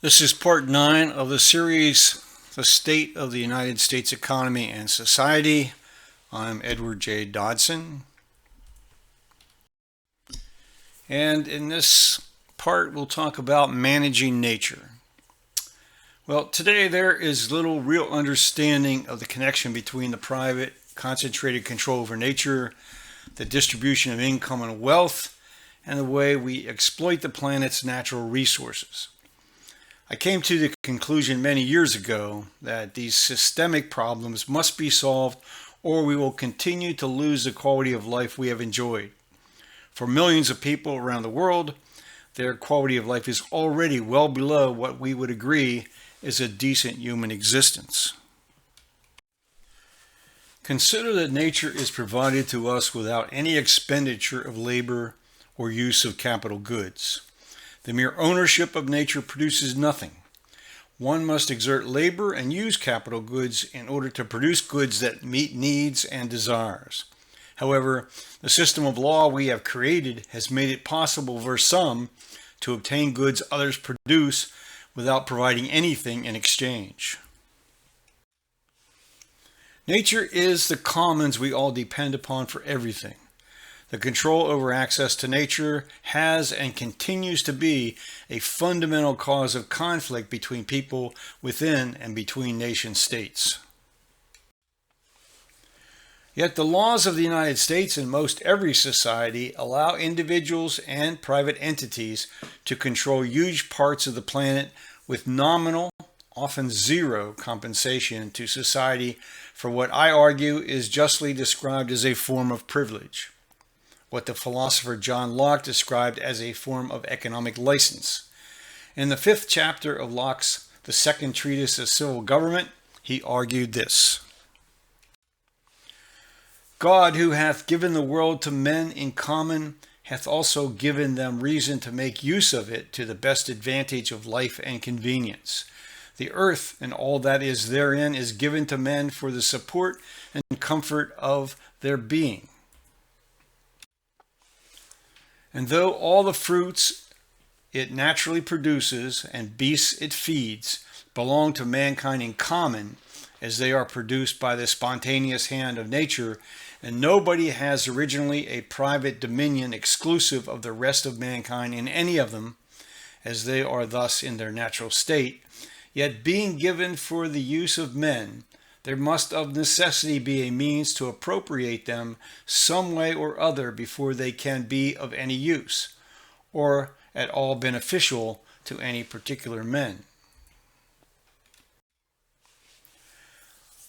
This is part 9 of the series, The State of the United States Economy and Society. I'm Edward J. Dodson. And in this part, we'll talk about managing nature. Well, today there is little real understanding of the connection between the private, concentrated control over nature, the distribution of income and wealth, and the way we exploit the planet's natural resources. I came to the conclusion many years ago that these systemic problems must be solved or we will continue to lose the quality of life we have enjoyed. For millions of people around the world, their quality of life is already well below what we would agree is a decent human existence. Consider that nature is provided to us without any expenditure of labor or use of capital goods. The mere ownership of nature produces nothing. One must exert labor and use capital goods in order to produce goods that meet needs and desires. However, the system of law we have created has made it possible for some to obtain goods others produce without providing anything in exchange. Nature is the commons we all depend upon for everything. The control over access to nature has and continues to be a fundamental cause of conflict between people within and between nation states. Yet the laws of the United States and most every society allow individuals and private entities to control huge parts of the planet with nominal, often zero, compensation to society for what I argue is justly described as a form of privilege, what the philosopher John Locke described as a form of economic license. In the 5th chapter of Locke's The Second Treatise of Civil Government, he argued this: God, who hath given the world to men in common, hath also given them reason to make use of it to the best advantage of life and convenience. The earth and all that is therein is given to men for the support and comfort of their being. And though all the fruits it naturally produces and beasts it feeds belong to mankind in common, as they are produced by the spontaneous hand of nature, and nobody has originally a private dominion exclusive of the rest of mankind in any of them, as they are thus in their natural state, yet being given for the use of men, there must of necessity be a means to appropriate them some way or other before they can be of any use, or at all beneficial to any particular men.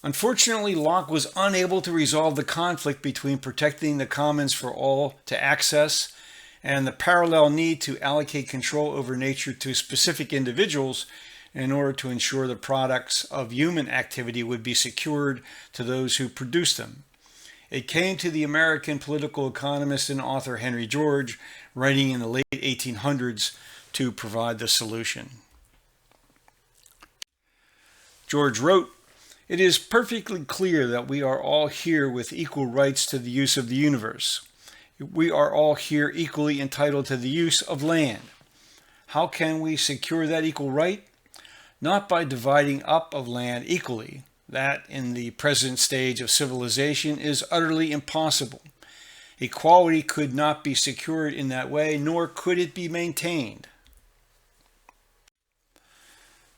Unfortunately, Locke was unable to resolve the conflict between protecting the commons for all to access and the parallel need to allocate control over nature to specific individuals in order to ensure the products of human activity would be secured to those who produce them. It came to the American political economist and author Henry George, writing in the late 1800s, to provide the solution. George wrote, "It is perfectly clear that we are all here with equal rights to the use of the universe. We are all here equally entitled to the use of land. How can we secure that equal right? Not by dividing up of land equally. That, in the present stage of civilization, is utterly impossible. Equality could not be secured in that way, nor could it be maintained.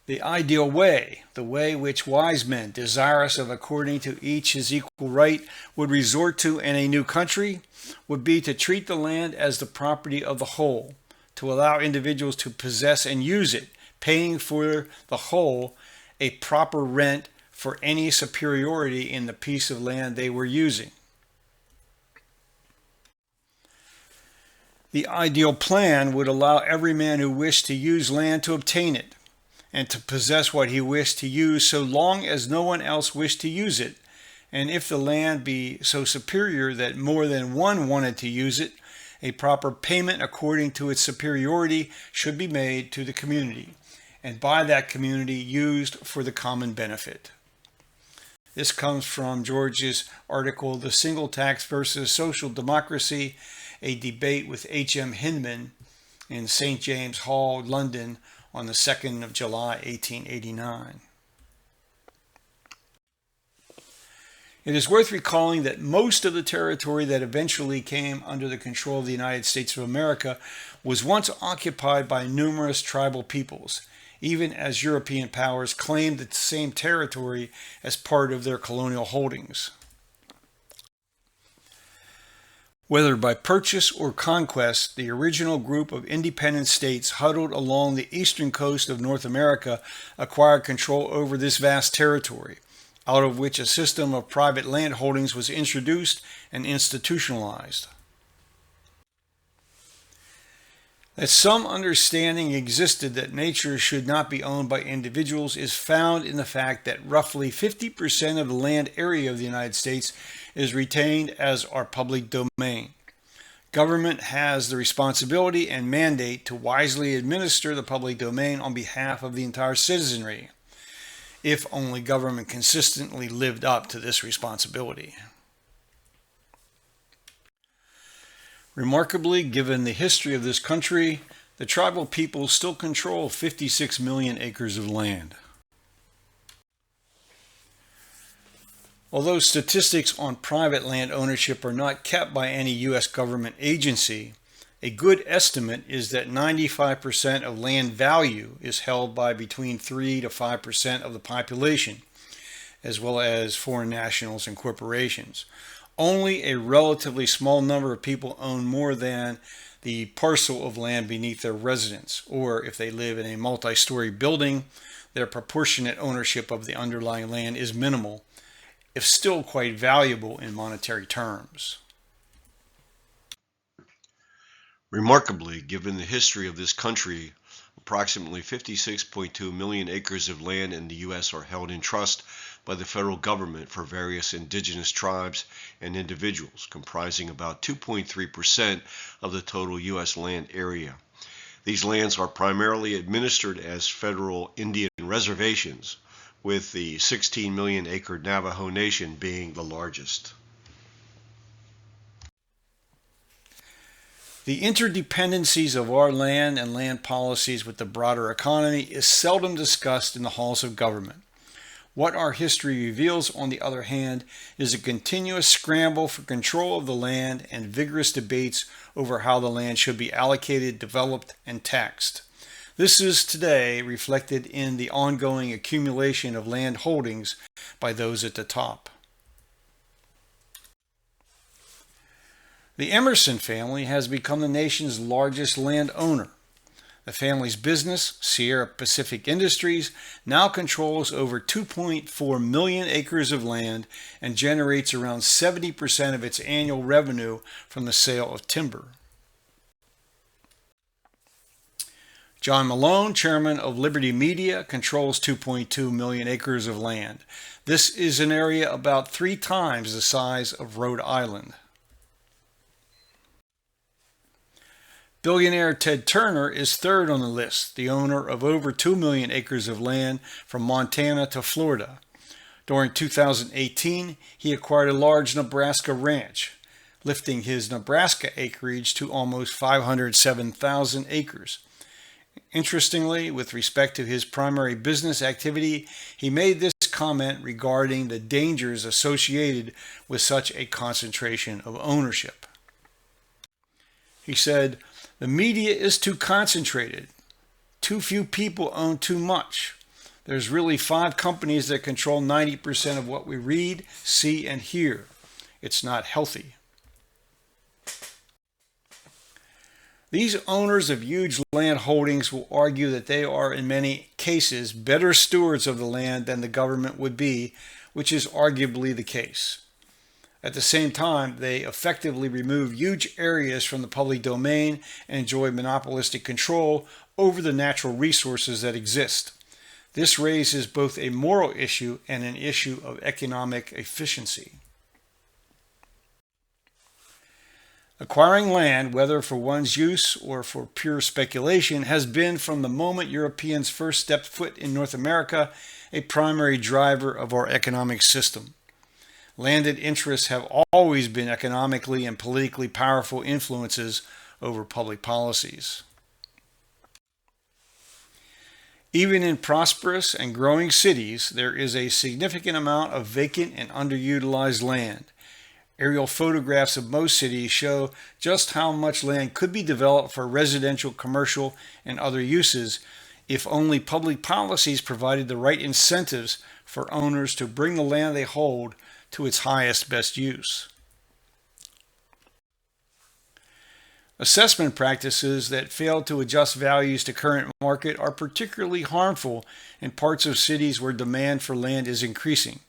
The ideal way, the way which wise men, desirous of according to each his equal right, would resort to in a new country, would be to treat the land as the property of the whole, to allow individuals to possess and use it, paying for the whole a proper rent for any superiority in the piece of land they were using. The ideal plan would allow every man who wished to use land to obtain it, and to possess what he wished to use so long as no one else wished to use it, and if the land be so superior that more than one wanted to use it, a proper payment according to its superiority should be made to the community, and by that community used for the common benefit." This comes from George's article, "The Single Tax versus Social Democracy, a Debate with H.M. Hyndman," in St. James Hall, London, on the 2nd of July, 1889. It is worth recalling that most of the territory that eventually came under the control of the United States of America was once occupied by numerous tribal peoples, even as European powers claimed the same territory as part of their colonial holdings. Whether by purchase or conquest, the original group of independent states huddled along the eastern coast of North America acquired control over this vast territory, out of which a system of private land holdings was introduced and institutionalized. That some understanding existed that nature should not be owned by individuals is found in the fact that roughly 50% of the land area of the United States is retained as our public domain. Government has the responsibility and mandate to wisely administer the public domain on behalf of the entire citizenry, if only government consistently lived up to this responsibility. Remarkably, given the history of this country, the tribal peoples still control 56 million acres of land. Although statistics on private land ownership are not kept by any U.S. government agency, a good estimate is that 95% of land value is held by between 3 to 5% of the population, as well as foreign nationals and corporations. Only a relatively small number of people own more than the parcel of land beneath their residence, or if they live in a multi-story building, their proportionate ownership of the underlying land is minimal, if still quite valuable in monetary terms. Remarkably, given the history of this country, approximately 56.2 million acres of land in the U.S. are held in trust by the federal government for various indigenous tribes and individuals, comprising about 2.3% of the total U.S. land area. These lands are primarily administered as federal Indian reservations, with the 16 million acre Navajo Nation being the largest. The interdependencies of our land and land policies with the broader economy is seldom discussed in the halls of government. What our history reveals, on the other hand, is a continuous scramble for control of the land and vigorous debates over how the land should be allocated, developed, and taxed. This is today reflected in the ongoing accumulation of land holdings by those at the top. The Emerson family has become the nation's largest landowner. The family's business, Sierra Pacific Industries, now controls over 2.4 million acres of land and generates around 70% of its annual revenue from the sale of timber. John Malone, chairman of Liberty Media, controls 2.2 million acres of land. This is an area about 3 times the size of Rhode Island. Billionaire Ted Turner is third on the list, the owner of over 2 million acres of land from Montana to Florida. During 2018, he acquired a large Nebraska ranch, lifting his Nebraska acreage to almost 507,000 acres. Interestingly, with respect to his primary business activity, he made this comment regarding the dangers associated with such a concentration of ownership. He said, "The media is too concentrated. Too few people own too much. There's really 5 companies that control 90% of what we read, see, and hear. It's not healthy." These owners of huge land holdings will argue that they are in many cases better stewards of the land than the government would be, which is arguably the case. At the same time, they effectively remove huge areas from the public domain and enjoy monopolistic control over the natural resources that exist. This raises both a moral issue and an issue of economic efficiency. Acquiring land, whether for one's use or for pure speculation, has been, from the moment Europeans first stepped foot in North America, a primary driver of our economic system. Landed interests have always been economically and politically powerful influences over public policies. Even in prosperous and growing cities, there is a significant amount of vacant and underutilized land. Aerial photographs of most cities show just how much land could be developed for residential, commercial, and other uses if only public policies provided the right incentives for owners to bring the land they hold to its highest best use. Assessment practices that fail to adjust values to current market are particularly harmful in parts of cities where demand for land is increasing.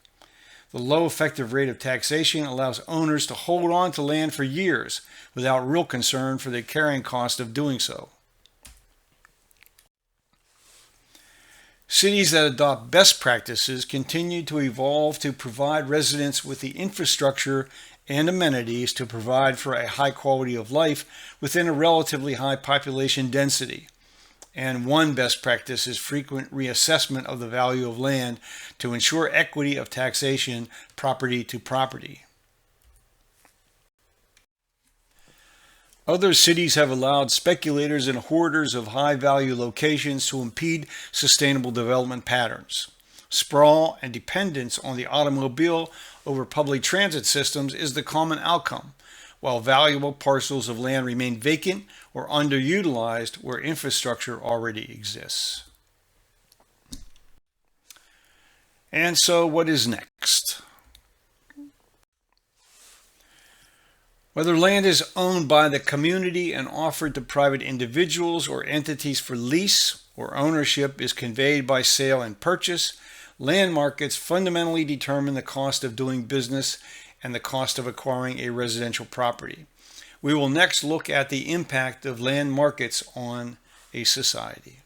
The low effective rate of taxation allows owners to hold on to land for years without real concern for the carrying cost of doing so. Cities that adopt best practices continue to evolve to provide residents with the infrastructure and amenities to provide for a high quality of life within a relatively high population density. And one best practice is frequent reassessment of the value of land to ensure equity of taxation property to property. Other cities have allowed speculators and hoarders of high-value locations to impede sustainable development patterns. Sprawl and dependence on the automobile over public transit systems is the common outcome, while valuable parcels of land remain vacant or underutilized where infrastructure already exists. And so what is next? Whether land is owned by the community and offered to private individuals or entities for lease, or ownership is conveyed by sale and purchase, land markets fundamentally determine the cost of doing business and the cost of acquiring a residential property. We will next look at the impact of land markets on a society.